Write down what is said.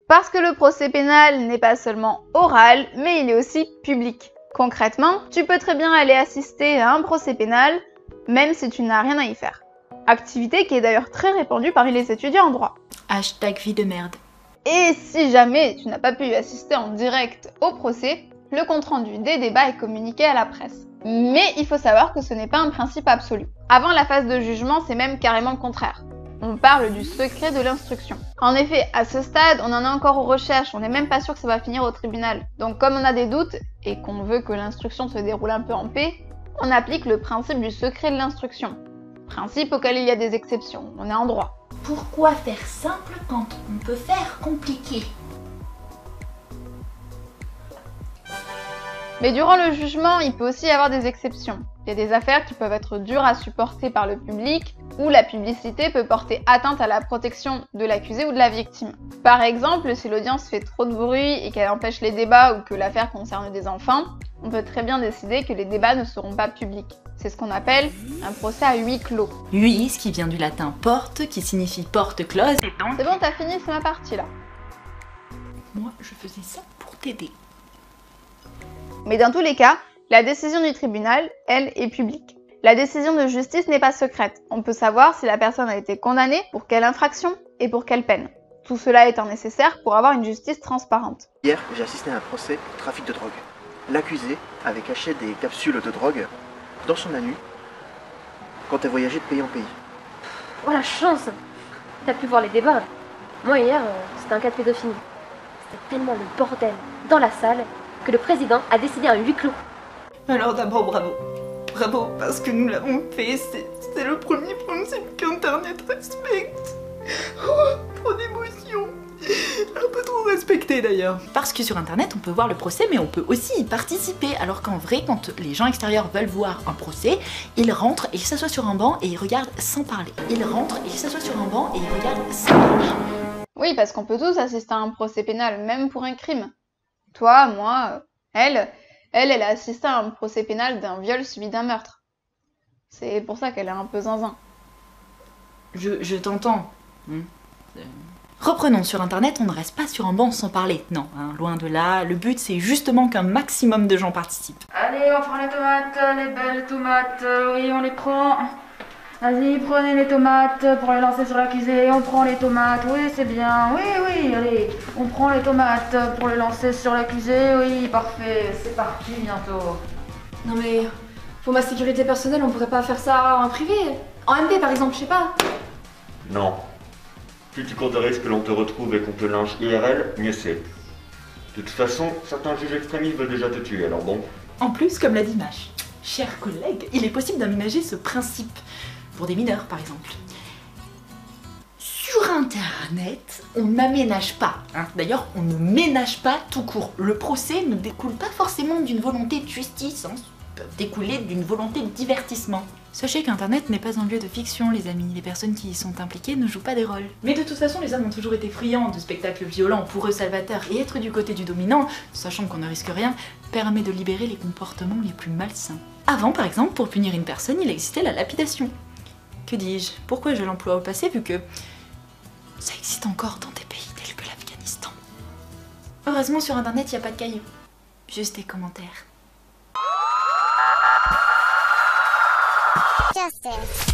Parce que le procès pénal n'est pas seulement oral, mais il est aussi public. Concrètement, tu peux très bien aller assister à un procès pénal, même si tu n'as rien à y faire. Activité qui est d'ailleurs très répandue parmi les étudiants en droit. Hashtag vie de merde. Et si jamais tu n'as pas pu assister en direct au procès, le compte-rendu des débats est communiqué à la presse. Mais il faut savoir que ce n'est pas un principe absolu. Avant la phase de jugement, c'est même carrément le contraire. On parle du secret de l'instruction. En effet, à ce stade, on en est encore aux recherches, on n'est même pas sûr que ça va finir au tribunal. Donc comme on a des doutes, et qu'on veut que l'instruction se déroule un peu en paix, on applique le principe du secret de l'instruction. Principe auquel il y a des exceptions, on est en droit. Pourquoi faire simple quand on peut faire compliqué? Mais durant le jugement, il peut aussi y avoir des exceptions. Il y a des affaires qui peuvent être dures à supporter par le public, ou la publicité peut porter atteinte à la protection de l'accusé ou de la victime. Par exemple, si l'audience fait trop de bruit et qu'elle empêche les débats ou que l'affaire concerne des enfants, on peut très bien décider que les débats ne seront pas publics. C'est ce qu'on appelle un procès à huis clos. Huis, qui vient du latin porte, qui signifie porte close, et donc... C'est bon, t'as fini, c'est ma partie là. Moi, je faisais ça pour t'aider. Mais dans tous les cas, la décision du tribunal, elle, est publique. La décision de justice n'est pas secrète. On peut savoir si la personne a été condamnée, pour quelle infraction et pour quelle peine. Tout cela étant nécessaire pour avoir une justice transparente. Hier, j'ai assisté à un procès pour trafic de drogue. L'accusée avait caché des capsules de drogue dans son anus quand elle voyageait de pays en pays. Oh la chance! T'as pu voir les débats. Moi hier, c'était un cas de pédophilie. C'était tellement le bordel dans la salle que le président a décidé un huis clos. Alors d'abord, bravo. Bravo, parce que nous l'avons fait, c'est le premier principe qu'Internet respecte. Oh, trop d'émotion. Un peu trop respecté d'ailleurs. Parce que sur Internet, on peut voir le procès, mais on peut aussi y participer. Alors qu'en vrai, quand les gens extérieurs veulent voir un procès, ils rentrent et ils s'assoient sur un banc et ils regardent sans parler. Ils rentrent et ils s'assoient sur un banc et ils regardent sans parler. Oui, parce qu'on peut tous assister à un procès pénal, même pour un crime. Toi, moi, elle a assisté à un procès pénal d'un viol suivi d'un meurtre. C'est pour ça qu'elle est un peu zinzin. Je t'entends. Reprenons, sur Internet, on ne reste pas sur un banc sans parler. Non, hein, loin de là. Le but, c'est justement qu'un maximum de gens participent. Allez, on prend les tomates, les belles tomates, oui, on les prend. Vas-y, prenez les tomates pour les lancer sur l'accusé, on prend les tomates, oui, c'est bien, oui, allez, on prend les tomates pour les lancer sur l'accusé, oui, parfait, c'est parti bientôt. Non mais, pour ma sécurité personnelle, on pourrait pas faire ça en privé. En MP par exemple, je sais pas. Non. Plus tu cours de risque que l'on te retrouve et qu'on te lynche IRL, mieux c'est. De toute façon, certains juges extrémistes veulent déjà te tuer, alors bon. En plus, comme l'a dit Mash, chers collègues, il est possible d'aménager ce principe. Pour des mineurs, par exemple. Sur Internet, on n'aménage pas. Hein. D'ailleurs, on ne ménage pas tout court. Le procès ne découle pas forcément d'une volonté de justice, hein. Ça peut découler d'une volonté de divertissement. Sachez qu'Internet n'est pas un lieu de fiction, les amis. Les personnes qui y sont impliquées ne jouent pas des rôles. Mais de toute façon, les hommes ont toujours été friands de spectacles violents, pour eux salvateurs, et être du côté du dominant, sachant qu'on ne risque rien, permet de libérer les comportements les plus malsains. Avant, par exemple, pour punir une personne, il existait la lapidation. Que dis-je? Pourquoi je l'emploie au passé vu que ça existe encore dans des pays tels que l'Afghanistan? Heureusement sur Internet, il n'y a pas de cailloux. Juste des commentaires. Justice.